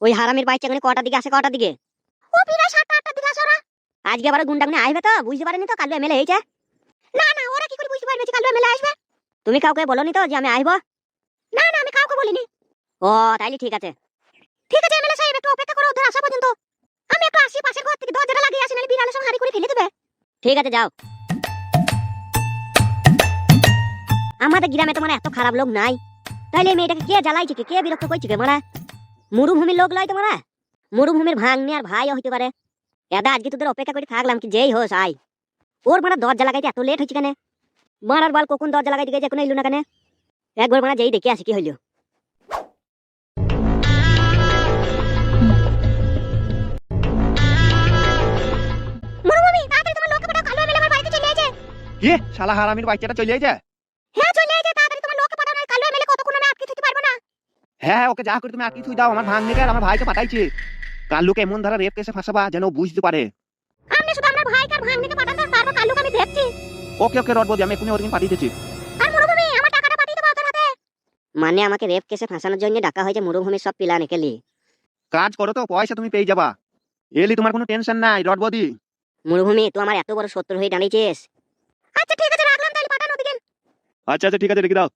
ওই হারামির বাচ্চা এখানে কটার দিকে আসে, কটার দিকে? ও প্রায় 7-8টার দিকে আসে ওরা। আজকে আবার গুন্ডাগুনি আসবে তো, বুঝতে পারেনি তো কালু এমএলএ হয়েছে। না না, ওরা কি করে বুঝতে পারবে যে কালু এমএলএ আসবে? তুমি কাউকে বলনি তো যে আমি আসবো? না না, আমি কাউকে বলিনি। ও তাইলে ঠিক আছে। ঠিক আছে এমএলএ সাহেব, একটু অপেক্ষা করো ওদের আসা পর্যন্ত। আমি একটু আসি, পাশের ঘর থেকে দরজাটা লাগিয়ে আসি, নাহলে বিড়ালে সব হাঁড়ি করে ফেলে দেবে। ঠিক আছে যাও। আমাদের গ্রামে তো মানে এত খারাপ লোক নাই, তাইলে এই মেয়েটাকে কে জ্বালাইছে, কে বিরক্ত করছে কে? মারা মরুভূমির লোক লয় তোমারা, মরুভূমির ভাঙনি আর ভাইও হইতে পারে। এদা আজকে তোদের অপেক্ষা করে থাকলাম কি যেই হোস আই। ওর মানে দরজা লাগাইতে এত লেট হচ্ছে কেন? মারার বল কখন দরজা লাগাইতে গেছে, এখনো এলো না কেন? একবার মানে যেই দেখে আসি কি হইলো। মরুভূমি তাড়াতাড়ি তোমার লোককে পাঠাও, কালু এমএলএ আমার বাড়িতে চলে আইছে। কি শালা হারামির বাচ্চাটা চলে আইছে? হ্যাঁ চলে আইছে, তাড়াতাড়ি তোমার লোককে পাঠাও, না কালু এমএলএ কতক্ষণ আমি আটকে থাকতে পারবো না। হ্যাঁ ওকে যা করে তুমি আটকে থুই দাও, আমার ভাগ্নিকে আর আমার ভাইকে পাঠাইছে। কালুকে এমন ধারা রেপ কেসে ফাঁসাবা যেন ও বুঝতে পারে। আপনি শুধু আমার ভাইকে আর ভাগ্নিকে পাঠান, তারপর কালুকে আমি দেখছি। ওকে ওকে রড বদি, আমি এখনই ওদিকে পাঠিয়ে দিচ্ছি। আর মরুভূমি আমার টাকাটা পাঠিয়ে দেবো ওদের হাতে। মানে আমাকে রেপ কেসে ফাঁসানোর জন্য ডাকা হয়েছে মরুভূমির সব প্ল্যান একেলি। কাজ করো তো, পয়সা তুমি পেয়ে যাবা। এলি তোমার কোনো টেনশন নাই রড বদি। মরুভূমি তুই আমার এত বড় শত্রু হয়ে দাঁড়িয়েছিস। আচ্ছা ঠিক আছে, রাখলাম তাহলে, পাঠানো ওদিকে। আচ্ছা আচ্ছা ঠিক আছে, রেখে দাও।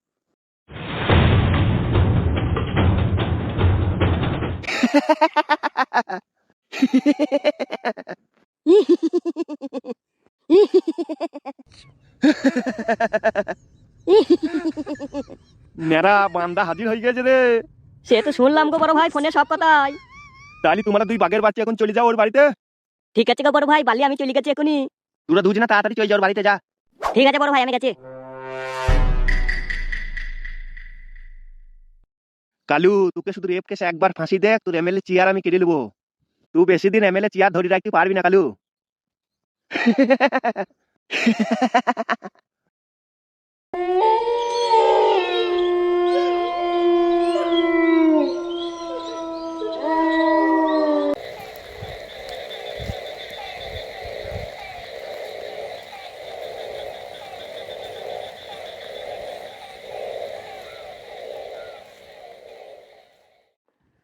মেরা বান্দা হাজির হয়ে গেছে রে। সে তো শুনলাম গো বড় ভাই ফোনে সব কথাই। তাহলে তোমরা দুই বাঘের বাচ্চা এখন চলে যাও ওর বাড়িতে। ঠিক আছে গো বড় ভাই, বালি আমি চলে গেছি এখনই। তোরা দুজনে তাড়াতাড়ি চলে যাও ওর বাড়িতে, যা। ঠিক আছে বড় ভাই, আমি গেছি। কালু তোকে শুধু রেপ কেসে একবার ফাঁসি দেখ, তোর এমএলএ চেয়ার আমি কেটে নেবো। তুই বেশি দিন এমএলএ চেয়ার ধরে রাখতে পারবি না কালু।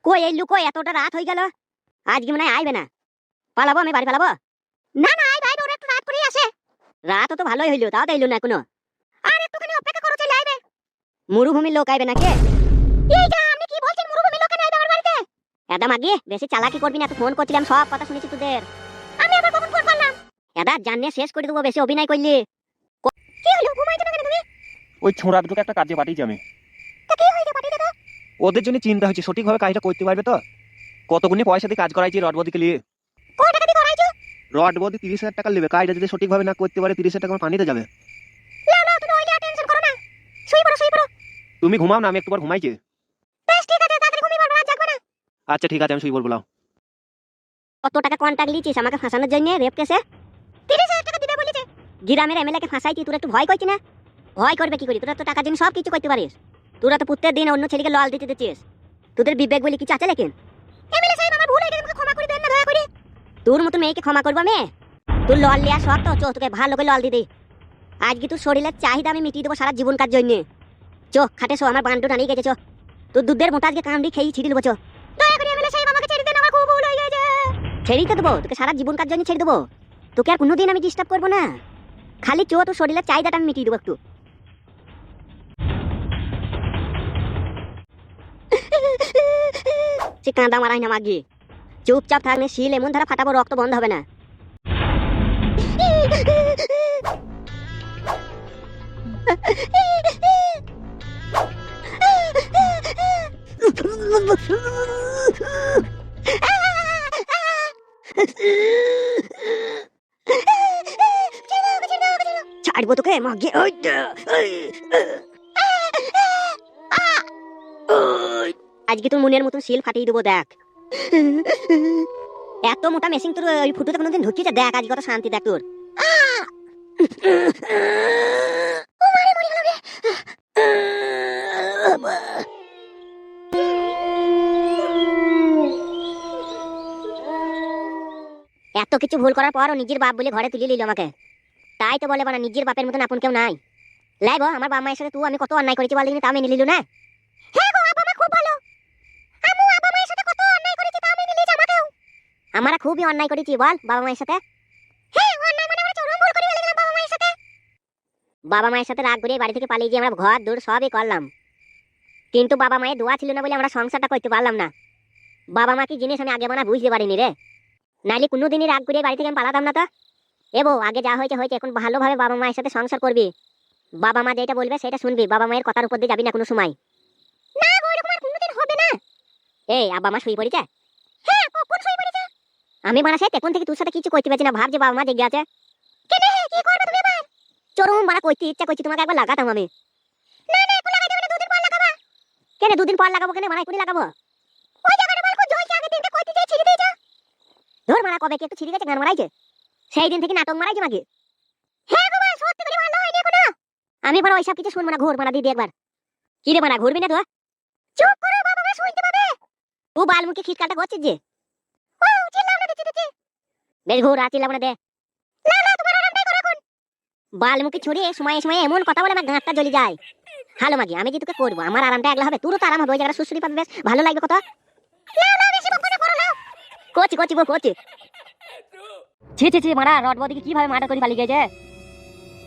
কই এই লুকো, এতটা রাত হয়ে গেল, আজকে মনে হয় আইবে না। পালাবো, আমি বাড়ি পালাবো। না না, আই ভাই ওরা একটু রাত করেই আসে। রাত তো ভালোই হইলো, তাও তো এলো না এখনো। আর একটুখানি অপেক্ষা করো, চলে আইবে। মরুভূমির লোক আইবে নাকি? এই যা, আপনি কি বলছেন, মরুভূমির লোক আইবে আমার বাড়িতে? এদা মাগি বেশি চালাকি করবি না, তো ফোন করছিলাম সব কথা শুনেছি তোদের। আমি আবার কখন ফোন করলাম? এদা জানিয়ে শেষ করে দেবো, বেশি অভিনয় করলি। কি হলো, ঘুমাইছো না কেন তুমি? ওই ছোঁড়া দুটোকে একটা কাজে পাঠিয়েছি আমি। তা কি হইছে, পাঠিয়ে দে তো। ওদের জন্য চিন্তা হচ্ছে সঠিকভাবে কাজটা করতে পারবে তো। কতগুনি পয়সা দিয়ে কাজ করাইছি রড বদিকে নিয়ে। কয় টাকা দিয়ে করাইছো? রড বদি 30,000 টাকা নেবে, কাজটা যদি সঠিকভাবে না করতে পারে 30,000 টাকা আমার পানিতে যাবে। না না, তুমি ওইটা টেনশন করো না, শুই পড়ো শুই পড়ো। তুমি ঘুমাও না, আমি একটু পর ঘুমাইছি। বেশ ঠিক আছে, তাড়াতাড়ি ঘুমিয়ে পড়ো, রাত জাগবে না। আচ্ছা ঠিক আছে, আমি শুই পড়বো লাও। কত টাকা কন্টাক্ট লিছিস আমাকে ফাঁসানোর জন্য রেপ কেসে? 30,000 টাকা দিবে বলেছে। গ্রামের এমএলএ কে ফাঁসাইতি, তোরা একটু ভয় করছিস না? ভয় করবে কি করি, তোরা তো টাকার জন্য সব কিছু করতে পারিস। তোরা তো প্রত্যেক দিন অন্য ছেলেকে লল দিতে দিচ্ছিস। তোদের বিবেক বলে কিছু আছে নাকি? এমএলএ সাহেব আমার ভুল হয়ে গেছে, আমাকে ক্ষমা করে দেন না দয়া করে। তোর মতো মেয়েকে ক্ষমা করবো আমি? তোর লল লিয়া শখ তো, চো তোকে ভালো করে লল দিয়ে দে। আজকে তোর শরীরের চাহিদা আমি মিটিয়ে দেবো সারা জীবনকার জন্য। চো খাটে শো, আমার বান্ডু টানিয়ে গেছে, চো। তোর দুধের মোটা আজকে কামড়ি খেয়ে ছিঁড়ে দেবো, চো। দয়া করে এমএলএ সাহেব আমাকে ছেড়ে দেন, আমার খুব ভুল হয়ে গেছে। ছেড়েই তো দেবো তোকে, সারা জীবনকার জন্য ছেড়ে দেবো। তোকে আর কোনোদিন আমি ডিস্টার্ব করবো না। খালি চো, তোর শরীরের চাহিদাটা আমি মিটিয়ে দেবো একটু। সে কাঁদা মারাই না মাগি, চুপচাপ থাকলে শিল এমন ধারা ফাটাবো, রক্ত বন্ধ হবে না। ছাড়বো তোকে মাগি। আজকে তোর মনের মতন শিল ফাটিয়ে দেবো, দেখ। এত মোটা মেশিন তোর ওই ফুটোতে কোনোদিন ঢুকিয়েছে, দেখ আজকে কত শান্তি, দেখ তোর। এত কিছু ভুল করার পরও নিজের বাপ বলে ঘরে তুলে নিল আমাকে। তাই তো বলে বানা, নিজের বাপের মতন আপন কেউ নাই। লাইবো আমার বাবা মায়ের সাথে তুই আমি কত অন্যায় করেছি বল, তা মেনে নিলু না? হ্যাঁ গো, বাবা মা খুব ভালো। আমু বাবা মায়ের সাথে কত অন্যায় করেছি আমরা খুবই অন্যায় করেছি বল বাবা মায়ের সাথে। হ্যাঁ অন্যায় মানে আমরা চরম ভুল করে ফেলেছিলাম বাবা মায়ের সাথে। বাবা মায়ের সাথে রাগ করে বাড়ি থেকে পালিয়ে গিয়ে আমরা ঘর দূর সবই করলাম, কিন্তু বাবা মায়ের দোয়া ছিল না বলে আমরা সংসারটা করতে পারলাম না। বাবা মা কি জিনিস আমি আগে মানা বুঝতে পারিনি রে, নাইলে কোনোদিনই রাগ করে বাড়ি থেকে আমি পালাতাম না। তো এবো আগে যা হয়েছে হয়েছে, এখন ভালোভাবে বাবা মায়ের সাথে সংসার করবি। বাবা মা যেটা বলবে সেটা শুনবি, বাবা মায়ের কথার উপর দিয়ে যাবি না কোনো সময়। না গো এরকম আর কোনোদিন হবে না। এই আব্বা মা শুয়ে পড়েছে? হ্যাঁ কখন শুয়ে পড়েছে? আমি মানা সেই তখন থেকে তোর সাথে কিছু করতে পারছি না, ভাবছি বাবা মা জেগে আছে। কেন কি করবে তুমি এবার? চরম মারা করতে ইচ্ছা করছি, তোমাকে একবার লাগাতাম আমি। না না এখন লাগাইতে হবে না, দুদিন পর লাগাবা। কেন দুদিন পর লাগাবো? কেন মারা এখনই লাগাবো? ওই জায়গাটা আমার খুব জ্বলছে, আগে দিনটা কইতে যাই ছিড়ে দিয়েছো। ধর মারা কবে কি একটু ছিড়ে গেছে, গান মারাইছে সেই দিন থেকে নাটক মারাইছে মাকে। হ্যাঁ বাবা সত্যি করে ভালো হয়নি এখনো। আমি বড় ওইসব কিছু শুনবো না, ঘুর মারা দিদি একবার। কি রে মারা ঘুরবি না তো? চুপ করো বাবা মা শুনতে পাবে। ও বালমুখী খিটকালটা করছিস যে। ও চিল্লাও না দিচ্ছি দিচ্ছি। বেশ ঘুর আর চিল্লাও না দে। না না তোমার আরামটাই করো এখন। বালমুখী ছড়িয়ে সময়ে সময়ে এমন কথা বলে আমার গাঁটটা জ্বলে যায়। হ্যালো মাগি আমি যে তোকে করবো, আমার আরামটা একলা হবে, তোরও তো আরাম হবে, ওই জায়গাটা সুশ্রী পাবে, বেশ ভালো লাগবে কত। না না বেশি বকো না, করো না। করছি করছি বউ করছি। ছি ছি ছি মারা রড বদিকে কিভাবে মার্ডার করে পালিয়ে গেছে।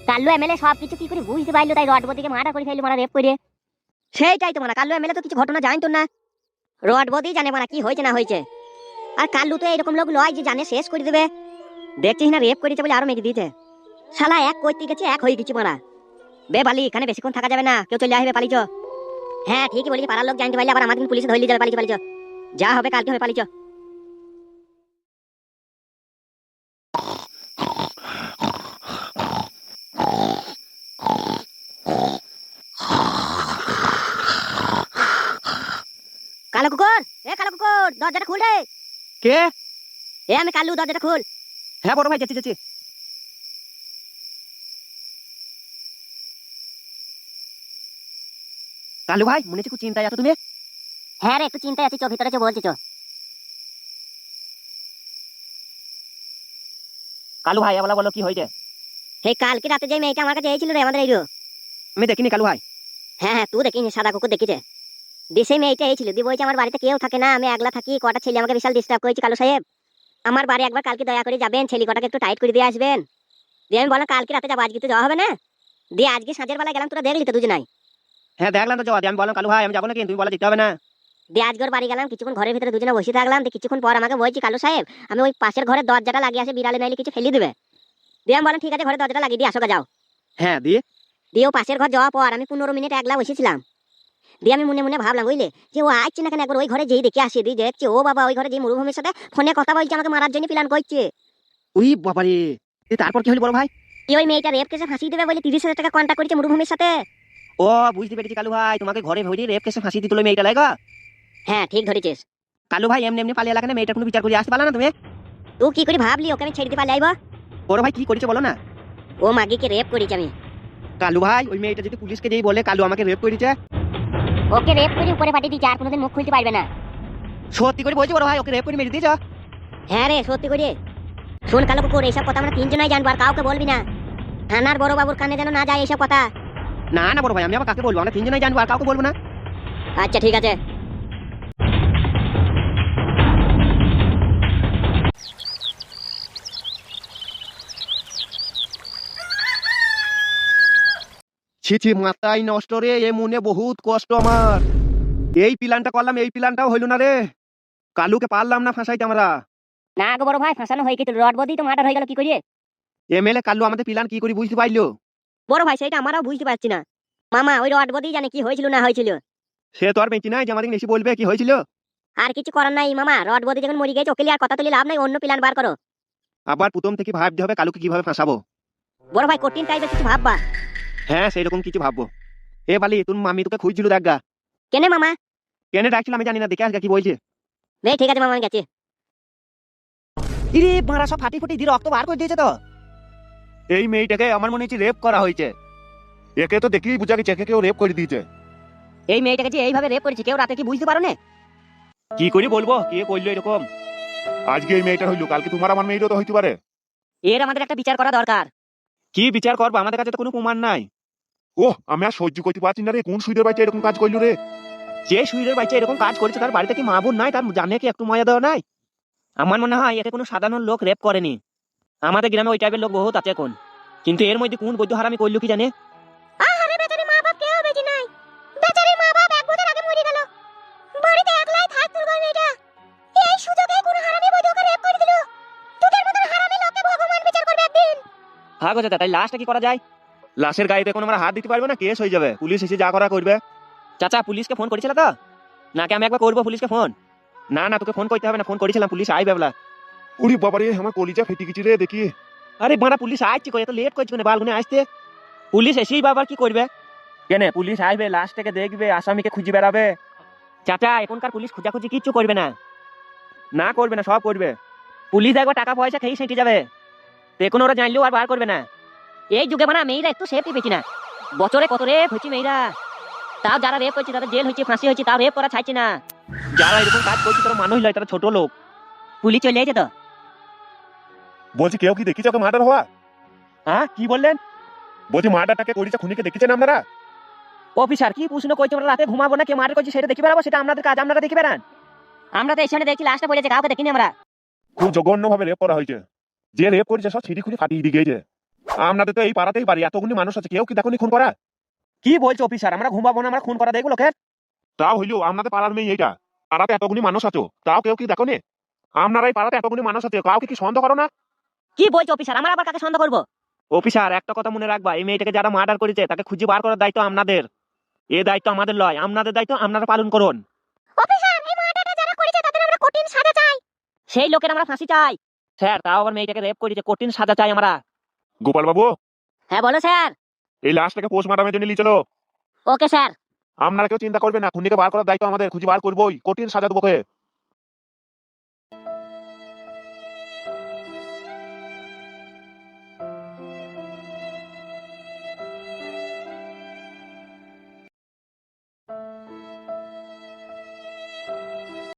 কাল্লু এমএলএ সব কিছু কি করে বুঝতে পারলো, তাই রড বদিকে মার্ডার করে ফেললো, মারা রেপ করে। সেইটাই তো মারা, কাল্লু এমএলএ তো কিছু ঘটনা জানতো না, রড বদি জানে মারা কি হয়েছে না হয়েছে। আর কাল্লু তো এরকম লোক লয় যে জানে শেষ করে দেবে। দেখছিস না রেপ করেছে বলে আরো মেরে দিয়েছে। শালা এক করতে গেছে এক হয়ে গেছে মারা। বে বালি এখানে বেশিক্ষণ থাকা যাবে না, কেউ চলে আসবে, পালিছ। হ্যাঁ ঠিকই বলেছি, পাড়ার লোক জানতে পারলে আবার আমাদের পুলিশে ধরলে যাবে, পালিছ পালিছ। যা হবে কালকে হবে, পালিছ। কালো কুকুর, এ কালো কুকুর দরজাটা খুল রে। কে? এ আমি কাল্লু, দরজাটা খুল। হ্যাঁ বড় ভাই যাচ্ছি যাচ্ছি। কালু ভাই মনে হচ্ছে খুব চিন্তায় আছো তুমি। হ্যাঁ রে একটু চিন্তায় আছি, চো ভিতরে চো বলছি চো। কালু ভাই বলা বলো কি হয়েছে? এই কালকে রাতে যে মেয়েটা আমার কাছে এসেছিল রে আমাদের এইরো। আমি দেখিনি কালু ভাই। হ্যাঁ হ্যাঁ তুই দেখিনি, সাদা কুকুর দেখিছে। দেশে মেয়েটা এসেছিল, দিয়ে বলছে আমার বাড়িতে কেউ থাকে না, আমি একলা থাকি, কটা ছেলে আমাকে বিশাল ডিস্টার্ব করেছে কালু সাহেব, আমার বাড়ি একবার কালকে দয়া করে যাবেন, ছেলে কটাকে একটু টাইট করে দিয়ে আসবেন। দিয়ে আমি বললাম কালকে রাতে যাবো, আজকে তো যাওয়া হবে না। দিয়ে আজকে সাঁঝের বেলা গেলাম, তোরা দেখলি তো দুজনাই। হ্যাঁ দেখলাম তো যাওয়া, আমি বললাম কালু ভাই আমি যাবো না, কিন্তু তুমি বলা যেতে হবে না। দিয়ে আজকের বাড়ি গেলাম, কিছুক্ষণ ঘরের ভিতরে দুজনে বসে থাকলাম, দিয়ে কিছুক্ষণ পর আমাকে বলছি কালু সাহেব আমি ওই পাশের ঘরের দরজাটা লাগিয়ে আসে, বিড়ালে নাইলে কিছু ফেলে দিবে। দিয়ে আমি বললাম ঠিক আছে ঘরের দরজাটা লাগিয়ে দিয়ে আসো গা, যাও। হ্যাঁ দিয়ে দিয়ে ও পাশের ঘর যাওয়ার পর আমি 15 মিনিট একলা বসেছিলাম। দিয়ে আমি মনে মনে ভাবলাম বুঝলে যে ও আসছে না কেন, একবার ওই ঘরে যেই দেখে আসি, দিয়ে দেখছি ও বাবা ওই ঘরে যে মরুভূমির সাথে ফোনে কথা বলছে, আমাকে মারার জন্য প্ল্যান করছে। ওই বাবারে, তারপর কি হলো বড় ভাই? কি ওই মেয়েটা রেপ কেসে ফাঁসি দেবে বলে 30,000 টাকা কন্ট্যাক্ট করেছে মরুভূমির সাথে। ও বুঝতে পেরেছি কালু ভাই, তোমাকে ঘরে ভরে রেপ কেসে ফাঁসি দিতে হলো মেয়েটা লাগা। হ্যাঁ ঠিক ধরেছিস। কালু ভাই এমনি এমনি পালিয়ে লাগানে মেয়েটা কোনো বিচার করে আসতে পারলা না তুমি? তুই কি করে ভাবলি ওকে আমি ছেড়ে দিতে পারলে? বড় ভাই কি করেছে বলো না। ও মাগিকে রেপ করেছে আমি। কালু ভাই ওই মেয়েটা যদি পুলিশকে যেই বলে কালু আমাকে রেপ করেছে, ওকে রেপ করে উপরে পাঠিয়ে দিয়েছে, আর কোনোদিন মুখ খুলতে পারবে না। সত্যি করে বলছি বড় ভাই, ওকে রেপ করে মেরে দিয়েছ? হ্যাঁ রে সত্যি করে। শোন কালো কুকুর, এইসব কথা আমরা তিনজনাই জানবো, আর কাউকে বলবি না। থানার বড় বাবুর কানে যেন না যায় এইসব কথা। না না বড় ভাই, আমি আবার কাকে বলবো? আমরা তিনজনেই জানবো, আর কাউকে বলবো না। আচ্ছা ঠিক আছে। ছি ছি মাথায় নষ্ট রে, এ মনে বহুত কষ্ট আমার। এই প্ল্যানটা করলাম, এই প্ল্যানটাও হইল না রে। কালুকে পারলাম না ফাঁসাইতে আমরা। না গো বড় ভাই ফাঁসানো হয়ে গেছিল, রড বদি তো মার্ডার হয়ে গেল কি করিয়ে। এমএলএ কালু আমাদের প্ল্যান কি করে বুঝতে পারলো? বড় ভাই সেটা আমরাও বুঝতে পারছি না। মামা ওই রড বদি জানে কি হয়েছিল না হয়েছিল। সে তো আর বেঁচে নাই যে আমাদের বেশি বলবে কি হয়েছিল। আর কিছু করার নাই মামা, রড বদি যখন মরে গেছে ওকে আর কথা তুলে লাভ নাই, অন্য প্ল্যান বার করো। আবার প্রথম থেকে ভাবতে হবে কালুকে কিভাবে ফাঁসাবো। বড় ভাই কঠিন টাইপের কিছু ভাববা। হ্যাঁ সেইরকম কিছু ভাববো। এ বালি তুমি মামি তোকে খুঁজছিল দেখা। কেনে মামা? কেন ডাকছিল আমি জানি না, দেখে আসগা কি বলছে। বেশ ঠিক আছে মামা আমি গেছি। ইরে মারা সব ফাটি ফুটি দিয়ে রক্ত বার করে দিয়েছে তো। এই মেয়েটাকে আমার মনে হচ্ছে রেপ করা হয়েছে। একে তো দেখলেই বুঝা গেছে একে কেউ রেপ করে দিয়েছে। এই মেয়েটাকে যে এইভাবে রেপ করেছে কেউ রাতে কি বুঝতে পারো না? কি করে বলবো কে করলো এরকম। আজকে এই মেয়েটা হইলো, কালকে তোমার আমার মেয়েরও তো হইতে পারে। এর আমাদের একটা বিচার করা দরকার। কি বিচার করবো, আমাদের কাছে তো কোনো প্রমাণ নাই। ওহ আমি আর সহ্য করতে পারছি না রে, কোন সুইদের বাচ্চা এরকম কাজ করলো রে? যে সুইরের বাচ্চা এরকম কাজ করেছে তার বাড়িতে কি মা বোন নাই, তার জানে কি একটু মজা দেওয়া নাই? আমার মনে হয় একে কোনো সাধারণ লোক রেপ করেনি। আমাদের গ্রামে ওই টাইপের লোক বহুত আছে এখন, কিন্তু এর মধ্যে কোন বৈদ্য হারামি করলো কি জানে। আরে বেচারি মা বাপ কেউ বেঁচে নাই। বেচারি মা বাপ এক বছর আগে মরে গেল। বাড়িতে একলাই থাকতো গো মেয়েটা। এই সুযোগে কোন হারামি বৈদ্যকে রেপ করে দিল। তোদের মতন হারামি লোককে ভগবান বিচার করবে একদিন। হ্যাঁ গো চাচা, তাই লাশটা কি করা যায়? লাশের গায়ে এখন আমরা হাত দিতে পারবো না, কেস হয়ে যাবে, পুলিশ এসে যা করা করবে। চাচা পুলিশকে ফোন করেছিল তো নাকি আমি একবার করবো পুলিশকে ফোন? না না, তোকে ফোন করতে হবে না, ফোন করেছিলাম, পুলিশ আইবে বলা। উড়ি বাবারে, আমার কলিজা ফেটে গেছে রে দেখি। আরে বাড়া পুলিশ আসছে কই, এত লেট করছে কেন বালগুনে আসতে? পুলিশ এসেই বাবার কি করবে? কেনে পুলিশ আসবে, লাশটাকে দেখবে, আসামিকে খুঁজে বেড়াবে। চাচা এখনকার পুলিশ খোঁজাখুঁজি কিচ্ছু করবে না। না করবে না, সব করবে। পুলিশ একবার টাকা পয়সা খেয়ে সেঁটে যাবে, এখন ওরা জানলেও আর বার করবে না। এই যুগে মানে মেয়েরা একটু সেফটি পেয়েছি না। বছরে কত রেপ হয়েছে মেয়েরা, তাও যারা রেপ করছে তাদের জেল হয়েছে, ফাঁসি হয়েছে, তাও রেপ করা ছাড়ছে না। যারা এরকম কাজ করছে তারা মানুষ নয়, তারা ছোট লোক। পুলিশ চলে এসেছে তো। বলছি কেউ কি দেখিছে ওকে মার্ডার হওয়া? হ্যাঁ কি বললেন? বলছি মার্ডারটাকে করেছে, খুনিকে দেখেছেন আপনারা? অফিসার কি প্রশ্ন করছে? আমরা রাতে ঘুমাবো না, কে মার্ডার করছে সেটা দেখি বেড়াবো, সেটা আপনাদের কাজ, আপনারা দেখি বেড়ান। আমরা তো এই সামনে দেখছি লাশটা পড়েছে, কাউকে দেখিনি আমরা। খুব জঘন্য ভাবে রেপ করা হয়েছে। যে রেপ করেছে সব ছিঁড়ি খুঁড়ি ফাটিয়ে দিয়ে গেছে। আপনাদের তো এই পাড়াতেই বাড়ি, এতগুলি মানুষ আছে, কেউ কি দেখুনি খুন করা? কি বলছো অফিসার? আমরা ঘুমাবো না, আমরা খুন করা দেখবো লোকের? তাও হইলো আপনাদের পাড়ার মেয়ে এইটা, পাড়াতে এতগুলি মানুষ আছো, তাও কেউ কি দেখোনি? আপনারা এই পাড়াতে এতগুলি মানুষ আছে, কাউকে কি সন্দেহ করো না? কি বলছো অফিসার? আমরা আবার কাকে সন্দেহ করবো? অফিসার একটা কথা মনে রাখবা, এই মেয়েটাকে যারা মার্ডার করেছে তাকে খুঁজে বার করার দায়িত্ব আপনাদের। এই দায়িত্ব আমাদের লয়, আপনাদের দায়িত্ব আপনারা পালন করুন। অফিসার, এই মার্ডারটা যারা করেছে তাদের আমরা কঠিন সাজা চাই। সেই লোকের আমরা ফাঁসি চাই। স্যার তাও আবার মেয়েটাকে রেপ করেছে, কঠিন সাজা চাই আমরা। গোপাল বাবু, হ্যাঁ বলো স্যার। এই লাশটাকে পোস্টমর্টমের জন্য নিয়ে চলো। Okay sir. আপনারা কেউ চিন্তা করবে না, খুনিকে বার করার দায়িত্ব আমাদের, খুঁজে বার করবোই, কঠিন সাজা দেবো ওকে।